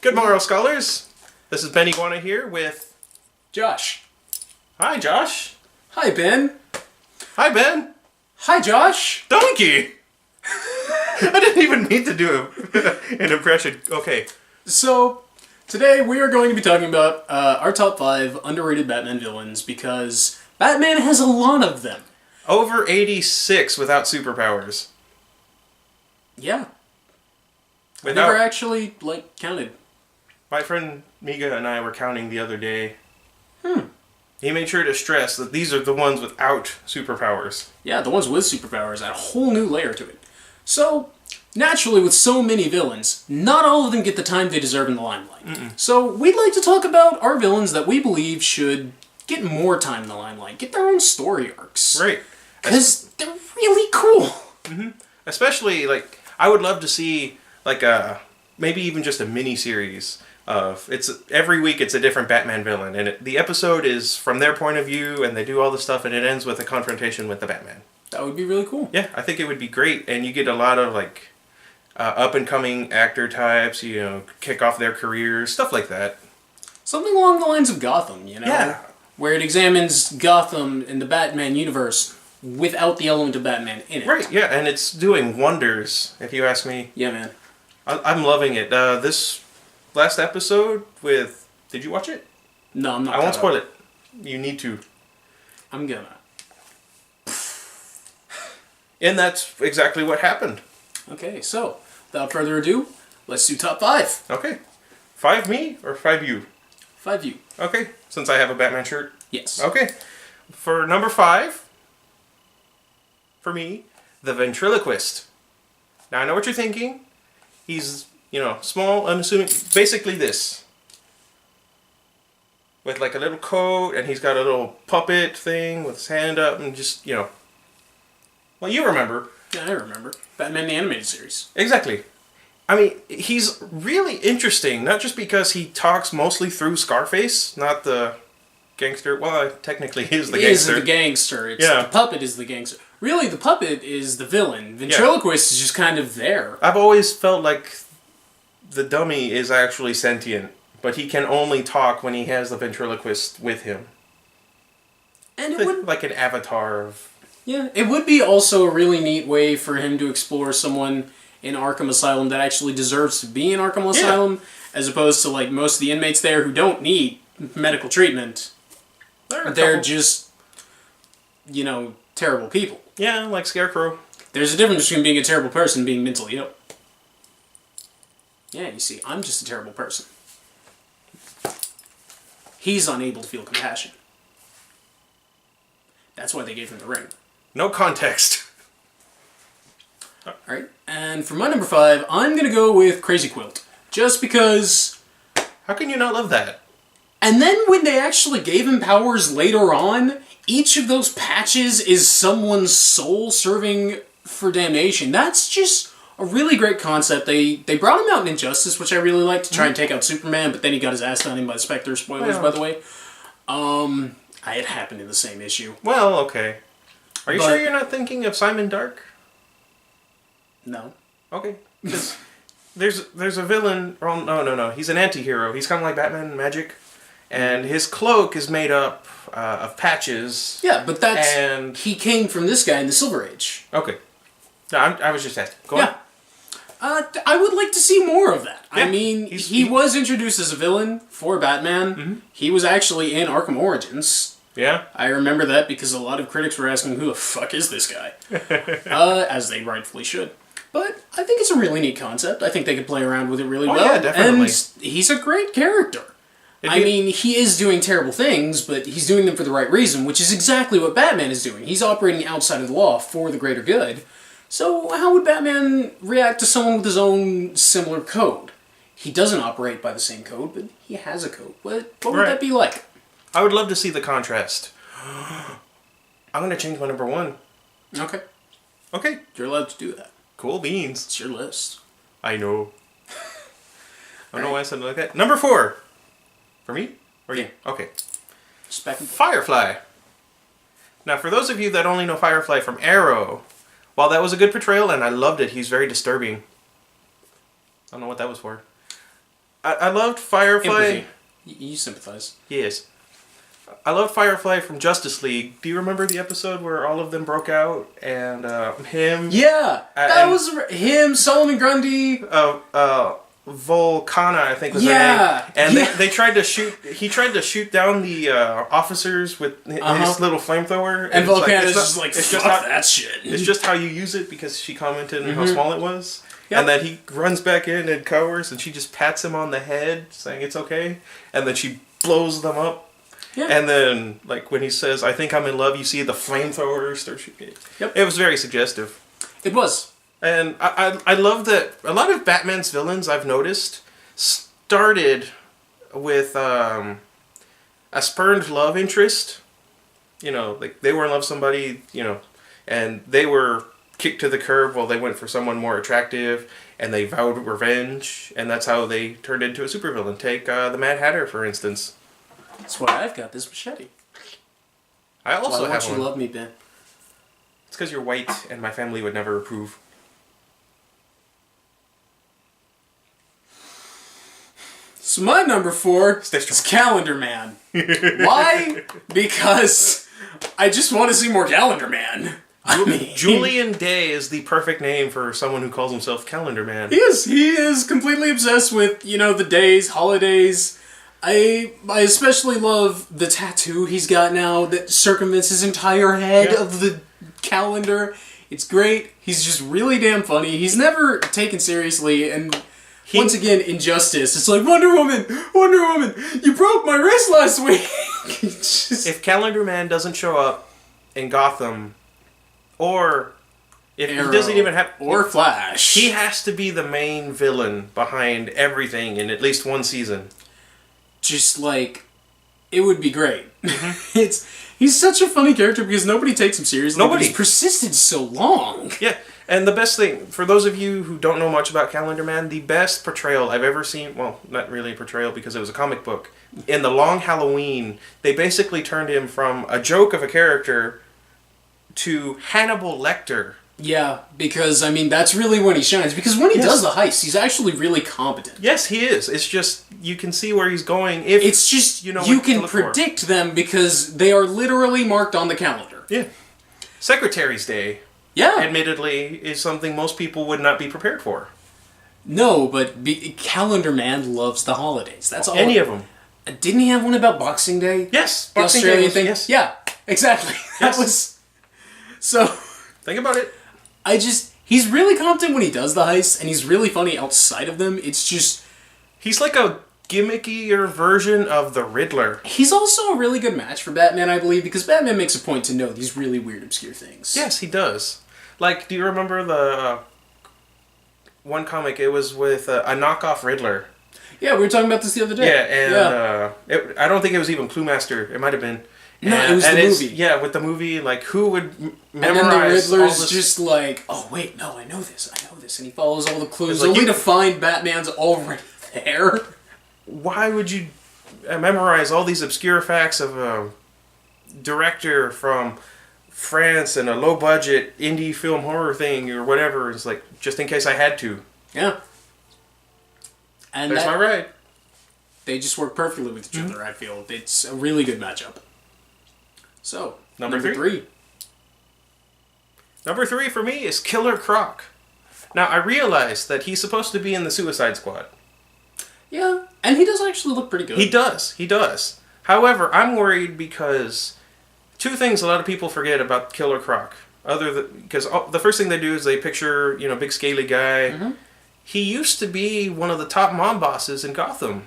Good morrow, scholars. This is Ben Iguana here with... Josh. Hi, Josh. Hi, Ben. Hi, Ben. Hi, Josh. Donkey! I didn't even mean to do an impression. Okay. So, today we are going to be talking about our top 5 underrated Batman villains because Batman has a lot of them. Over 86 without superpowers. Yeah. I Without... never actually, counted. My friend Miga and I were counting the other day. He made sure to stress that these are the ones without superpowers. Yeah, the ones with superpowers add a whole new layer to it. So, naturally, with so many villains, not all of them get the time they deserve in the limelight. So, we'd like to talk about our villains that we believe should get more time in the limelight, get their own story arcs. Right. Because they're really cool. Especially, I would love to see, maybe even just a mini-series of... Every week it's a different Batman villain, and the episode is from their point of view, and they do all the stuff, and it ends with a confrontation with the Batman. That would be really cool. Yeah, I think it would be great, and you get a lot of, up-and-coming actor types, kick off their careers, stuff like that. Something along the lines of Gotham, Yeah. Where it examines Gotham in the Batman universe without the element of Batman in it. Right, yeah, and it's doing wonders, if you ask me. Yeah, man. I'm loving it. This last episode with... Did you watch it? No, I'm not. I won't spoil it. You need to. I'm gonna. And that's exactly what happened. Okay, so, without further ado, let's do top 5. Okay. 5 me or 5 you? 5 you. Okay, since I have a Batman shirt. Yes. Okay. For number 5, for me, the ventriloquist. Now, I know what you're thinking. He's, small, unassuming. Basically this. With, a little coat, and he's got a little puppet thing with his hand up, and just, Well, you remember. Yeah, I remember. Batman the Animated Series. Exactly. I mean, he's really interesting, not just because he talks mostly through Scarface, not the gangster. Well, technically he is the gangster. He is the gangster. Yeah. The puppet is the gangster. Really, the puppet is the villain. Ventriloquist is just kind of there. I've always felt like the dummy is actually sentient, but he can only talk when he has the ventriloquist with him. And it would... Like an avatar of... Yeah, it would be also a really neat way for him to explore someone in Arkham Asylum that actually deserves to be in Arkham Asylum, as opposed to, most of the inmates there who don't need medical treatment. They're just, terrible people. Yeah, like Scarecrow. There's a difference between being a terrible person and being mentally ill. Yeah, you see, I'm just a terrible person. He's unable to feel compassion. That's why they gave him the ring. No context. Alright, and for my number 5, I'm going to go with Crazy Quilt. Just because... How can you not love that? And then when they actually gave him powers later on, each of those patches is someone's soul serving for damnation. That's just a really great concept. They brought him out in Injustice, which I really like, to try and take out Superman, but then he got his ass done in by the Spectre. Spoilers, by the way. It happened in the same issue. Well, okay. Are you sure you're not thinking of Simon Dark? No. Okay. There's a villain... Oh, no. He's an anti-hero. He's kind of like Batman Magic. And his cloak is made up of patches. Yeah, but that's... And... He came from this guy in the Silver Age. Okay. No, I was just asking. Go on. I would like to see more of that. Yeah, I mean, he was introduced as a villain for Batman. He was actually in Arkham Origins. Yeah? I remember that because a lot of critics were asking, who the fuck is this guy? As they rightfully should. But I think it's a really neat concept. I think they could play around with it really well. Yeah, definitely. And he's a great character. I mean, he is doing terrible things, but he's doing them for the right reason, which is exactly what Batman is doing. He's operating outside of the law for the greater good. So how would Batman react to someone with his own similar code? He doesn't operate by the same code, but he has a code. What would that be like? I would love to see the contrast. I'm going to change my number 1. Okay. Okay. You're allowed to do that. Cool beans. It's your list. I know. I don't know why I said it like that. Number 4. For me? Or you? Okay. Firefly. Now, for those of you that only know Firefly from Arrow, while that was a good portrayal and I loved it, he's very disturbing. I don't know what that was for. I loved Firefly. Empathy. You sympathize. Yes. I loved Firefly from Justice League. Do you remember the episode where all of them broke out and him? Yeah, that and- was him, Solomon Grundy. Volcana, I think was her Yeah, name. And yeah. they tried to shoot. He tried to shoot down the officers with his little flamethrower. And it's like- Volcana's it's not- just like, it's fuck just how, that shit. It's just how you use it because she commented on how small it was. Yep. And then he runs back in and covers, and she just pats him on the head, saying it's okay. And then she blows them up. Yeah. And then, like, when he says, I think I'm in love, you see the flamethrower start shooting. Yep. It was very suggestive. It was. And I love that a lot of Batman's villains, I've noticed, started with a spurned love interest. You know, like they were in love with somebody, you know, and they were kicked to the curb while they went for someone more attractive, and they vowed revenge, and that's how they turned into a supervillain. Take the Mad Hatter, for instance. That's why I've got this machete. I also Why have won't you one. love me, Ben? It's because you're white, and my family would never approve. So my number 4 Stay strong. is Calendar Man. Why? Because I just want to see more Calendar Man. I mean, Julian Day is the perfect name for someone who calls himself Calendar Man. He is completely obsessed with, the days, holidays. I especially love the tattoo he's got now that circumvents his entire head Yeah. of the calendar. It's great. He's just really damn funny. He's never taken seriously, and once again, Injustice. It's like, Wonder Woman, you broke my wrist last week. Just- If Calendar Man doesn't show up in Gotham, or if Arrow, he doesn't even have... or Flash. He has to be the main villain behind everything in at least one season. Just like, it would be great. He's such a funny character because nobody takes him seriously. Nobody. But he's persisted so long. Yeah, and the best thing, for those of you who don't know much about Calendar Man, the best portrayal I've ever seen, well, not really a portrayal because it was a comic book, in The Long Halloween, they basically turned him from a joke of a character to Hannibal Lecter. Yeah, because, that's really when he shines. Because when he does the heist, he's actually really competent. Yes, he is. It's just, you can see where he's going if... It's just, you know you what to can look for. predict them because they are literally marked on the calendar. Yeah. Secretary's Day, Yeah. admittedly, is something most people would not be prepared for. No, but Calendar Man loves the holidays. That's all. Any of them. Didn't he have one about Boxing Day? Yes, The Boxing Day Australian was- thing? Yes. Yeah, exactly. That Yes. was... So... Think about it. He's really competent when he does the heists, and he's really funny outside of them. It's just... He's like a gimmickier version of the Riddler. He's also a really good match for Batman, I believe, because Batman makes a point to know these really weird, obscure things. Yes, he does. Like, do you remember the one comic? It was with a knockoff Riddler. Yeah, we were talking about this the other day. Yeah, and I don't think it was even Clue Master. It might have been. No, And- it was and the it's- movie. Yeah, with the movie, like, who would And memorize then the all Riddler's this? just like, oh wait, no, I know this, and he follows all the clues, It's like only you- to find Batman's already there. Why would you memorize all these obscure facts of a director from France and a low-budget indie film horror thing or whatever? It's like, just in case I had to. Yeah. And There's my ride. they just work perfectly with each other, I feel. It's a really good matchup. So, Number number three. three. Number 3 for me is Killer Croc. Now, I realize that he's supposed to be in the Suicide Squad. Yeah, and he does actually look pretty good. He does. However, I'm worried because two things a lot of people forget about Killer Croc. Because the first thing they do is they picture, big scaly guy. Mm-hmm. He used to be one of the top mob bosses in Gotham.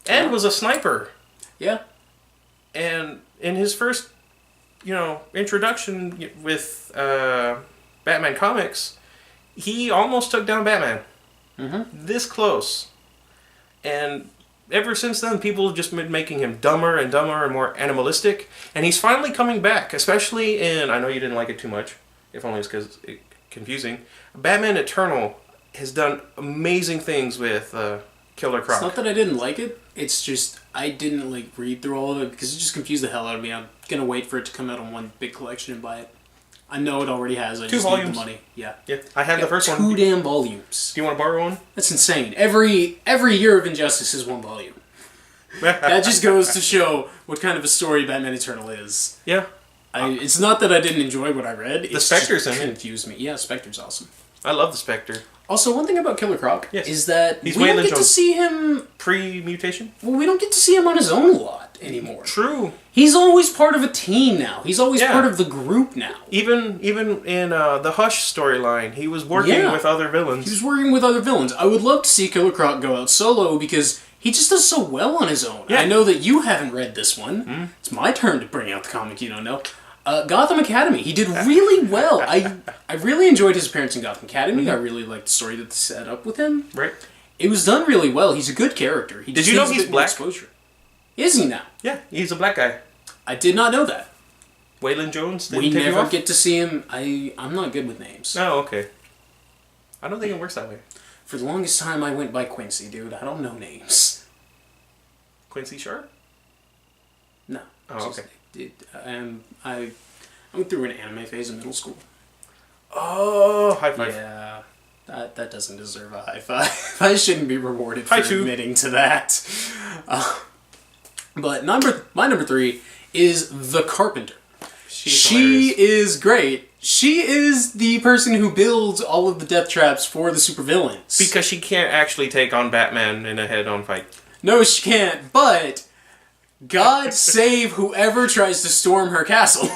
And was a sniper. Yeah. And in his first, introduction with Batman comics, he almost took down Batman. Mm-hmm. This close. And ever since then, people have just been making him dumber and dumber and more animalistic. And he's finally coming back, especially in, I know you didn't like it too much, if only it's because it's confusing. Batman Eternal has done amazing things with Killer Croc. It's not that I didn't like it, it's just I didn't read through all of it because it just confused the hell out of me. I'm gonna wait for it to come out on one big collection and buy it. I know it already has. I Two just need the volumes. money. Yeah. Yeah, I had the first one. Two damn volumes. Do you want to borrow one? That's insane. Every year of Injustice is one volume. That just goes to show what kind of a story Batman Eternal is. Yeah. It's not that I didn't enjoy what I read. It Spectre's just in it. confused me. Yeah, Spectre's awesome. I love the Spectre. Also, one thing about Killer Croc Yes. is that He's we don't Waylon get to Jones. see him. Pre-mutation? Well, we don't get to see him on his own a lot anymore. True. He's always part of a team now. He's always Yeah. part of the group now. Even in the Hush storyline, he was working Yeah. with other villains. He's working with other villains. I would love to see Killer Croc go out solo because he just does so well on his own. Yeah. I know that you haven't read this one. It's my turn to bring out the comic you don't know. Gotham Academy. He did really well. I really enjoyed his appearance in Gotham Academy. I really liked the story that they set up with him. Right. It was done really well. He's a good character. He Did just you know needs a he's bit more black? exposure. Is he now? Yeah, he's a black guy. I did not know that. Waylon Jones didn't We take you never off? get to see him. I'm not good with names. Oh, okay. I don't think it works that way. For the longest time, I went by Quincy, dude. I don't know names. Quincy Sharp? No. Oh, Just- okay. I went through an anime phase in middle school. Oh, high five. Yeah, that doesn't deserve a high five. I shouldn't be rewarded for High two. admitting to that. But my number 3 is The Carpenter. She's She hilarious. is great. She is the person who builds all of the death traps for the supervillains. Because she can't actually take on Batman in a head-on fight. No, she can't, but God save whoever tries to storm her castle.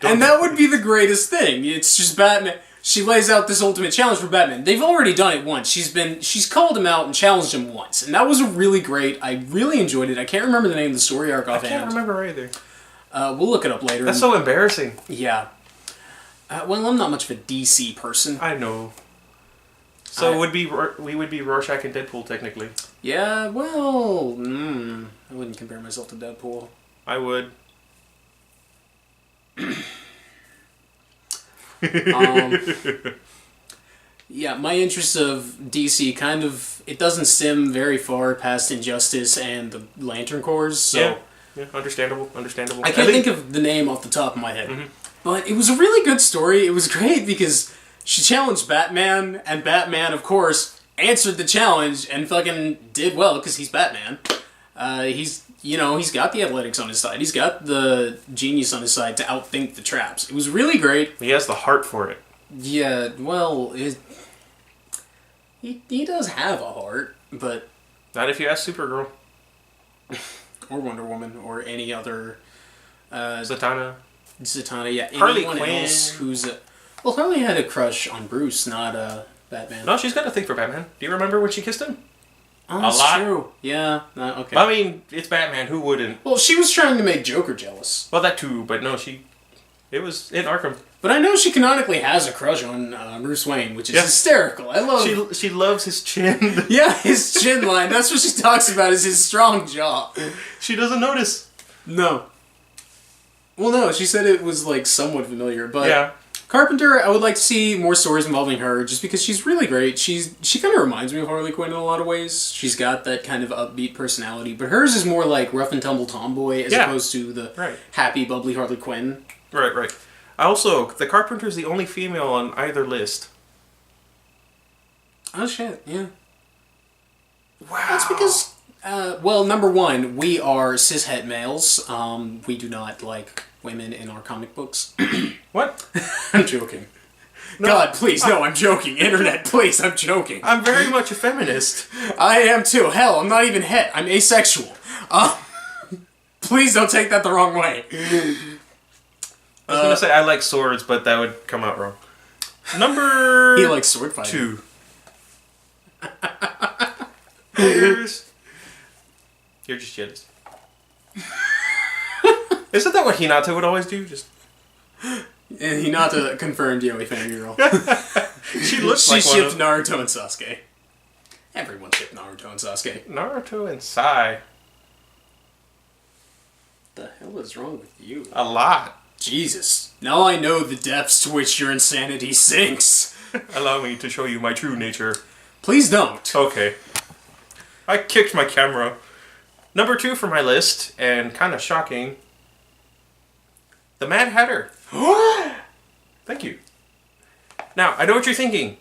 And that would be the greatest thing. It's just Batman. She lays out this ultimate challenge for Batman. They've already done it once. She's called him out and challenged him once. And that was a really great, I really enjoyed it. I can't remember the name of the story arc I can't offhand. remember either. We'll look it up later. That's so embarrassing. Yeah. Well, I'm not much of a DC person. I know. So I- we would be Rorschach and Deadpool, technically. Yeah, well, I wouldn't compare myself to Deadpool. I would. Yeah, my interest of DC kind of, it doesn't stem very far past Injustice and the Lantern Corps, so Yeah, understandable. I can't think of the name off the top of my head. But it was a really good story. It was great because she challenged Batman, and Batman, of course, answered the challenge and fucking did well because he's Batman. He's got the athletics on his side. He's got the genius on his side to outthink the traps. It was really great. He has the heart for it. Yeah, well, he does have a heart, but Not if you ask Supergirl. or Wonder Woman or any other Zatanna. Zatanna. Yeah, Harley anyone Quinn. else who's well, Harley had a crush on Bruce, not Batman. No, she's got a thing for Batman. Do you remember when she kissed him? Oh, that's lot. true. Yeah. Okay. I mean, it's Batman. Who wouldn't? Well, she was trying to make Joker jealous, Well, that too, but no, it was in Arkham. but I know she canonically has a crush on Bruce Wayne, which is Yeah. hysterical. I love. She loves his chin. Yeah, his chin line. That's what she talks about. Is his strong jaw. She doesn't notice. No. Well, no, she said it was like somewhat familiar, but Yeah. Carpenter, I would like to see more stories involving her, just because she's really great. She kind of reminds me of Harley Quinn in a lot of ways. She's got that kind of upbeat personality, but hers is more like rough and tumble tomboy as Yeah. opposed to the Right. happy, bubbly Harley Quinn. Right. Also, the Carpenter's the only female on either list. Oh shit, yeah. Wow. That's because, well, number one, we are cishet males. We do not like women in our comic books. What? I'm joking. God, please, no, I'm joking. Internet, please, I'm joking. I'm very much a feminist. I am too. Hell, I'm not even het. I'm asexual. Please don't take that the wrong way. I was gonna say I like swords, but that would come out wrong. Number He likes sword fighting. 2. Here's... You're just jealous. Isn't that what Hinata would always do? Just And Hinata confirmed Yoi fangirl. she looks She like one shipped of Naruto and Sasuke. Everyone shipped Naruto and Sasuke. Naruto and Sai. The hell is wrong with you? A lot. Jesus. Now I know the depths to which your insanity sinks. Allow me to show you my true nature. Please don't. Okay. I kicked my camera. Number 2 for my list, and kind of shocking, the Mad Hatter. Thank you. Now, I know what you're thinking.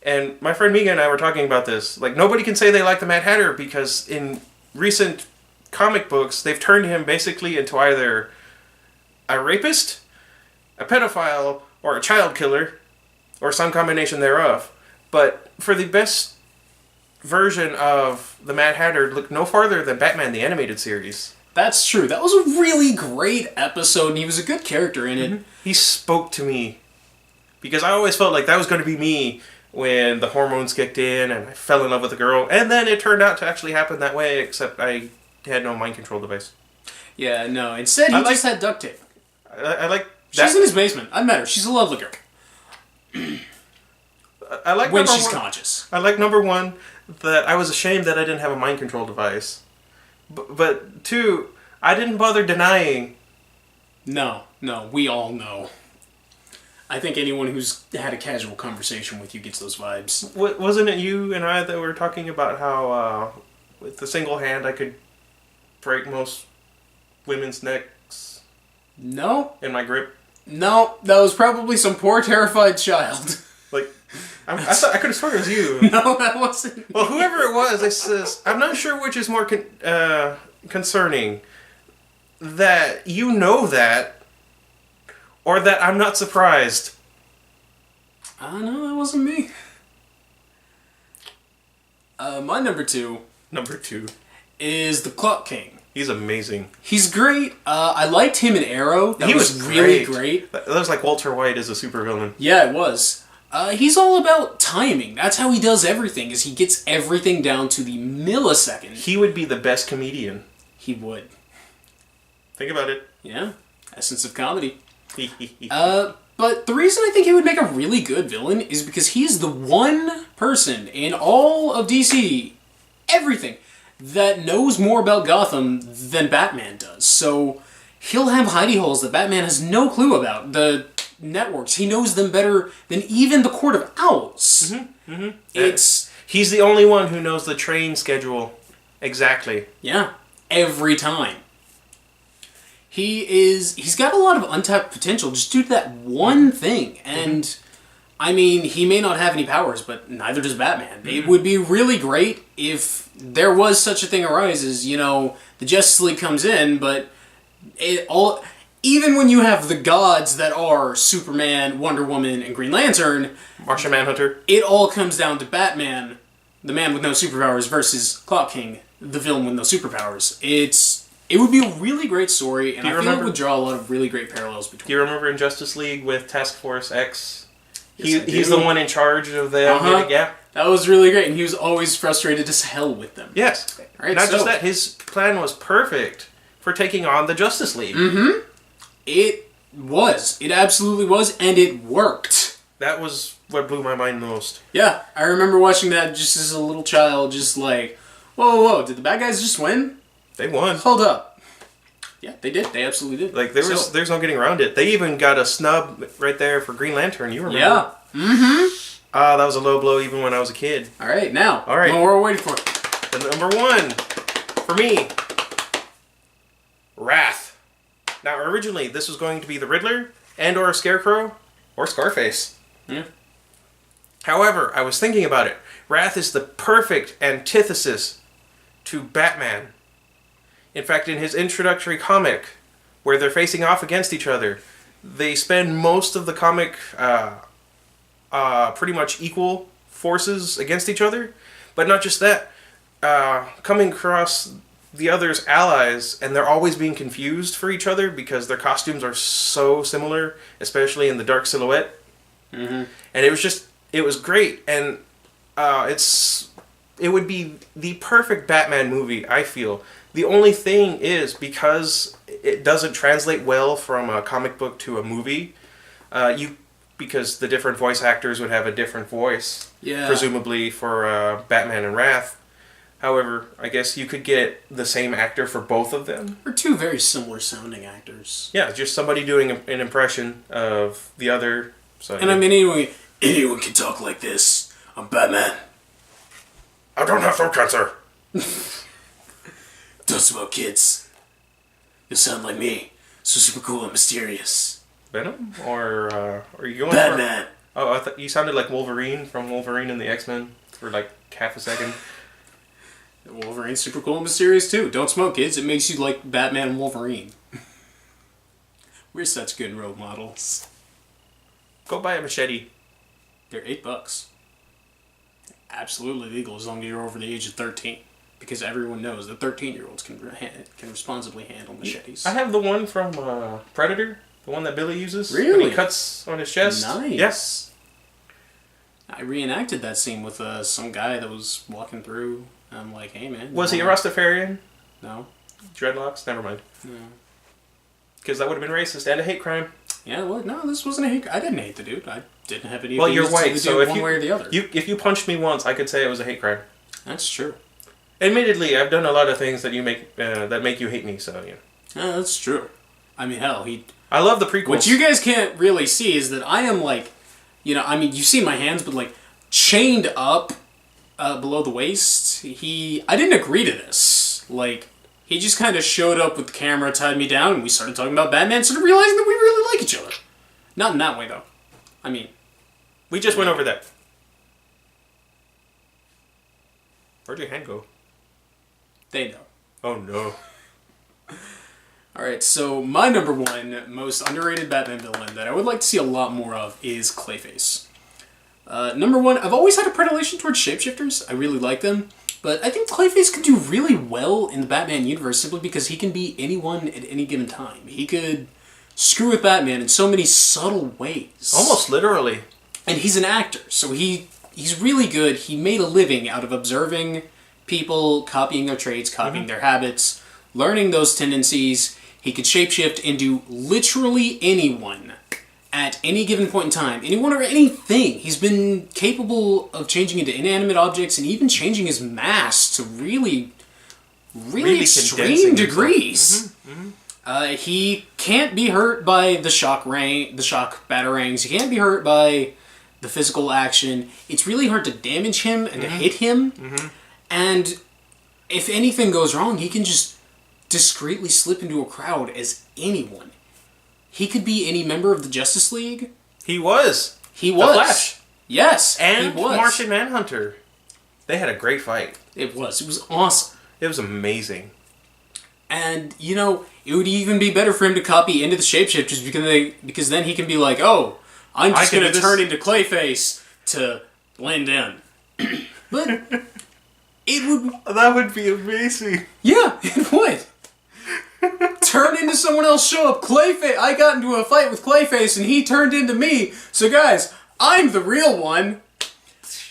And my friend Megan and I were talking about this. Like, nobody can say they like the Mad Hatter because in recent comic books, they've turned him basically into either a rapist, a pedophile, or a child killer, or some combination thereof. But for the best version of the Mad Hatter, look no farther than Batman the Animated Series. That's true. That was a really great episode, and he was a good character in it. He spoke to me because I always felt like that was going to be me when the hormones kicked in and I fell in love with a girl, and then it turned out to actually happen that way, except I had no mind control device. Yeah, no. Instead, he just had duct tape. I like that. She's in his basement. I met her. She's a lovely girl. I like when number she's one, conscious. I like number one that I was ashamed that I didn't have a mind control device, but two, I didn't bother denying. No, we all know. I think anyone who's had a casual conversation with you gets those vibes. Wasn't it you and I that were talking about how with the single hand I could break most women's necks? No. In my grip? No, that was probably some poor terrified child. Like, I thought I could have sworn it was you. No, that wasn't. Well, whoever it was, it says, I'm not sure which is more concerning. That you know that, or that I'm not surprised. No, that wasn't me. My number two. Number two. Is the Clock King. He's amazing. He's great. I liked him in Arrow. That he was really great. That was like Walter White as a supervillain. Yeah, it was. He's all about timing. That's how he does everything, is he gets everything down to the millisecond. He would be the best comedian. He would. Think about it. Yeah. Essence of comedy. But the reason I think he would make a really good villain is because he's the one person in all of DC, everything, that knows more about Gotham than Batman does. So he'll have hidey holes that Batman has no clue about. The networks, he knows them better than even the Court of Owls. He's the only one who knows the train schedule exactly. Yeah, every time. He's got a lot of untapped potential just due to that one thing. And, I mean, he may not have any powers, but neither does Batman. It would be really great if there was such a thing arises, you know, the Justice League comes in, but even when you have the gods that are Superman, Wonder Woman, and Green Lantern, Martian Manhunter, it all comes down to Batman, the man with no superpowers, versus Clock King, the villain with no superpowers. It would be a really great story, and I feel it would draw a lot of really great parallels between. Do you remember in Justice League with Task Force X? Yes, he's the one in charge of the... Yeah. That was really great, and he was always frustrated as hell with them. Yes. Right, Not just that, his plan was perfect for taking on the Justice League. It was. It absolutely was, and it worked. That was what blew my mind most. Yeah, I remember watching that just as a little child, just like, whoa, did the bad guys just win? They won. Hold up. Yeah, they did. They absolutely did. Like, there's no getting around it. They even got a snub right there for Green Lantern, you remember? Yeah. That was a low blow even when I was a kid. All right, now. All right. What we're waiting for. The number one, for me, Wrath. Now, originally, this was going to be the Riddler, and or Scarecrow, or Scarface. Yeah. However, I was thinking about it. Wrath is the perfect antithesis to Batman. In fact, in his introductory comic, where they're facing off against each other, they spend most of the comic pretty much equal forces against each other. But not just that, coming across the other's allies, and they're always being confused for each other because their costumes are so similar, especially in the dark silhouette. And it was great, and it would be the perfect Batman movie, I feel. The only thing is, because it doesn't translate well from a comic book to a movie, because the different voice actors would have a different voice, presumably for Batman and Wrath. However, I guess you could get the same actor for both of them. Or two very similar sounding actors. Yeah, just somebody doing an impression of the other. So, and I mean, anyone can talk like this. I'm Batman. I don't have throat cancer. Don't smoke, kids. You'll sound like me. So super cool and mysterious. Venom, or are you going Batman. Oh, I thought you sounded like Wolverine from Wolverine and the X-Men for like half a second. Wolverine's super cool and mysterious too. Don't smoke, kids. It makes you like Batman and Wolverine. We're such good role models. Go buy a machete. They're $8. Absolutely legal as long as you're over the age of 13. Because everyone knows that 13-year-olds can responsibly handle machetes. I have the one from Predator, the one that Billy uses. Really? When he cuts on his chest. Nice. Yes. I reenacted that scene with some guy that was walking through. I'm like, hey man. Was he a Rastafarian? No. Dreadlocks? Never mind. No. Because that would have been racist and a hate crime. Yeah, well, no, this wasn't a hate. I didn't hate the dude. I didn't have any. Well, you're opinions to white, the so dude if one you, way or the other. if you punched me once, I could say it was a hate crime. That's true. Admittedly, I've done a lot of things that make you hate me. So yeah. Yeah, that's true. I mean, hell, I love the prequels. What you guys can't really see is that I am like, I mean, you see my hands, but like chained up below the waist. I didn't agree to this. Like, he just kind of showed up with the camera, tied me down, and we started talking about Batman. Started realizing that we really like each other. Not in that way, though. I mean, we just went over that. Where'd your hand go? they know. Oh no. Alright, so my number one most underrated Batman villain that I would like to see a lot more of is Clayface. Number one, I've always had a predilection towards shapeshifters. I really like them. But I think Clayface could do really well in the Batman universe simply because he can be anyone at any given time. He could screw with Batman in so many subtle ways. Almost literally. And he's an actor, so he's really good. He made a living out of observing people, copying their traits, copying their habits, learning those tendencies. He could shapeshift into literally anyone at any given point in time. Anyone or anything. He's been capable of changing into inanimate objects and even changing his mass to really extreme degrees. He can't be hurt by the shock batarangs. He can't be hurt by the physical action. It's really hard to damage him and to hit him. And if anything goes wrong, he can just discreetly slip into a crowd as anyone. He could be any member of the Justice League. He was. He was. The Flash. Yes, and he was. Martian Manhunter. They had a great fight. It was. It was awesome. It was amazing. And, it would even be better for him to copy into the shapeshifters because then he can be like, oh, I'm just going to turn into Clayface to blend in. But it would... That would be amazing. Yeah, it would. Turn into someone else, show up, Clayface. I got into a fight with Clayface and he turned into me. So guys, I'm the real one.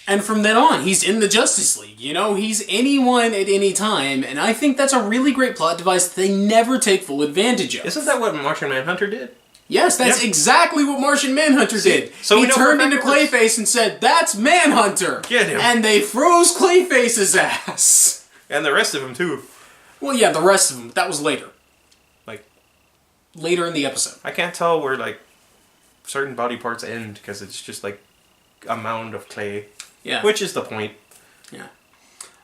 And from then on, he's in the Justice League. He's anyone at any time. And I think that's a really great plot device that they never take full advantage of. Isn't that what Martian Manhunter did? Yes, that's exactly what Martian Manhunter did. So he turned into Clayface and said, "That's Manhunter." Get him. And they froze Clayface's ass. And the rest of them, too. Well, yeah, the rest of them. But that was later. Like, later in the episode. I can't tell where, certain body parts end, because it's just, a mound of clay. Yeah. Which is the point. Yeah.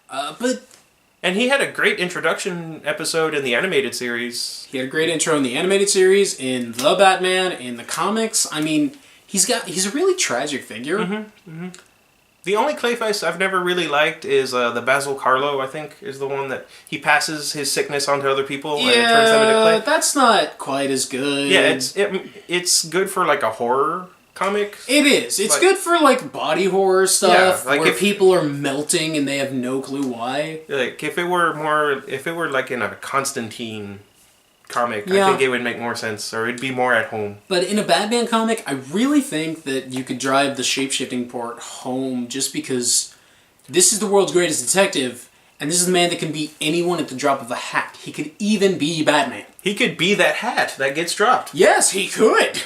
But... And he had a great introduction episode in the animated series. He had a great intro in the animated series, in The Batman, in the comics. I mean, he's a really tragic figure. The only Clayface I've never really liked is the Basil Karlo, I think, is the one that he passes his sickness onto other people and it turns them into clay. That's not quite as good. Yeah, it's good for a horror comic. It is. It's good for body horror stuff, Yeah, where if people are melting and they have no clue why. If it were in a Constantine comic, I think it would make more sense, or it'd be more at home. But in a Batman comic, I really think that you could drive the shapeshifting part home just because this is the world's greatest detective, and this is the man that can be anyone at the drop of a hat. He could even be Batman. He could be that hat that gets dropped. Yes, he could!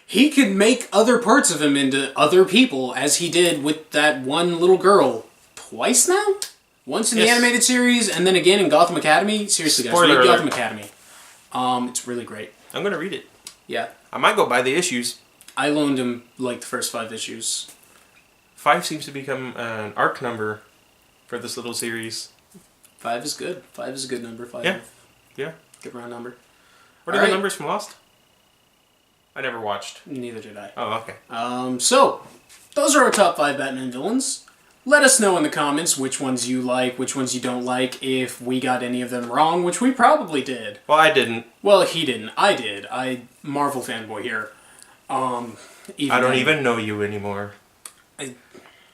He could make other parts of him into other people, as he did with that one little girl. Twice now? Once in the animated series, and then again in Gotham Academy. Seriously, guys, read Gotham Academy. It's really great. I'm going to read it. Yeah. I might go buy the issues. I loaned him, the first 5 issues. 5 seems to become an arc number for this little series. 5 is good. 5 is a good number. 5. Yeah. Good round number. What are the numbers from Lost? I never watched. Neither did I. Oh, okay. So, those are our top 5 Batman villains. Let us know in the comments which ones you like, which ones you don't like, if we got any of them wrong, which we probably did. Well, I didn't. Well, he didn't. I did. Marvel fanboy here. I don't even know you anymore.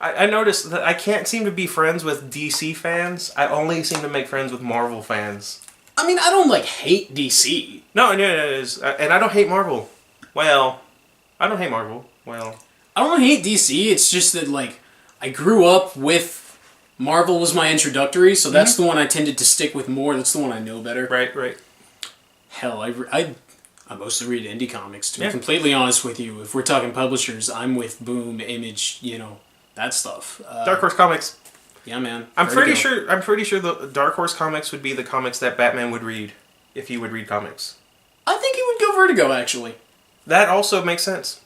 I noticed that I can't seem to be friends with DC fans. I only seem to make friends with Marvel fans. I mean, I don't, hate DC. No, and I don't hate Marvel. Well, I don't hate Marvel. Well, I don't hate DC, it's just that, I grew up with Marvel was my introductory, so that's the one I tended to stick with more. That's the one I know better. Right. Hell, I mostly read indie comics, to be completely honest with you. If we're talking publishers, I'm with Boom, Image, that stuff. Dark Horse Comics. Yeah, man. I'm pretty sure the Dark Horse Comics would be the comics that Batman would read if he would read comics. I think he would go Vertigo, actually. That also makes sense.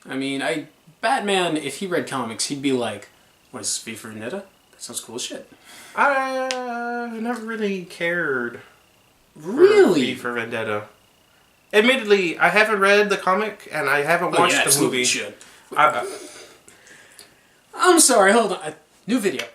I mean, Batman, if he read comics, he'd be like, what is this, V for Vendetta? That sounds cool as shit. I never really cared Really? for Vendetta. Admittedly, I haven't read the comic and I haven't watched the movie. Should. I'm sorry, hold on. New video.